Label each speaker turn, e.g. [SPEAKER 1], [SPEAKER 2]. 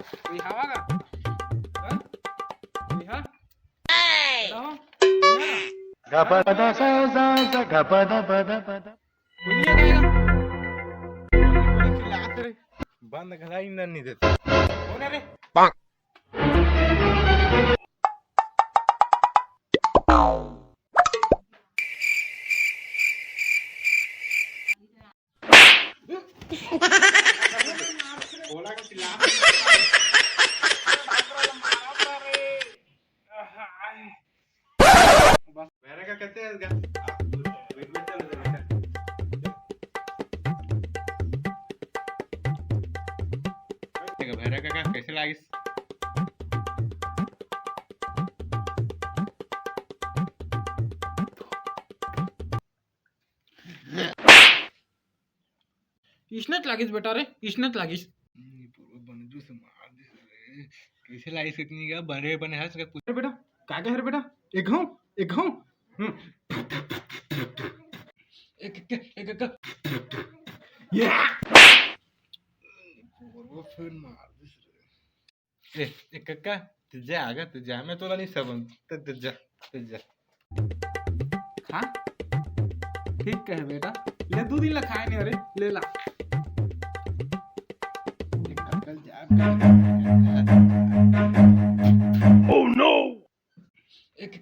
[SPEAKER 1] कोई हवा का कोई हा
[SPEAKER 2] गपदा सा सा सा गपदा पदा पदा
[SPEAKER 1] कोई नहीं आएगा
[SPEAKER 3] कोणी चिल्लात रे बंद घराई नहीं देते
[SPEAKER 1] कौन है रे बोला का चिल्ला
[SPEAKER 3] मेरे का कहते हैं वेट वेट चल देखो भैरा काका कैसे लागिस
[SPEAKER 1] इसनेच लागीस बेटा रे इसनेच लागीस
[SPEAKER 3] पूरा बंदूक से मार दे रे कैसे लागिस कितनी का बड़े बने हंस के
[SPEAKER 1] अरे बेटा क्या क्या है रे बेटा एक हूँ एक एक ये
[SPEAKER 3] वो फिर मार दे रे ए काका तुझे आगा तुझे मैं तोला नहीं सब तुझे
[SPEAKER 1] खा ठीक है बेटा ले 2 दिन ला खाए नहीं अरे ले ला
[SPEAKER 3] कल जा
[SPEAKER 2] Oh no!
[SPEAKER 1] एक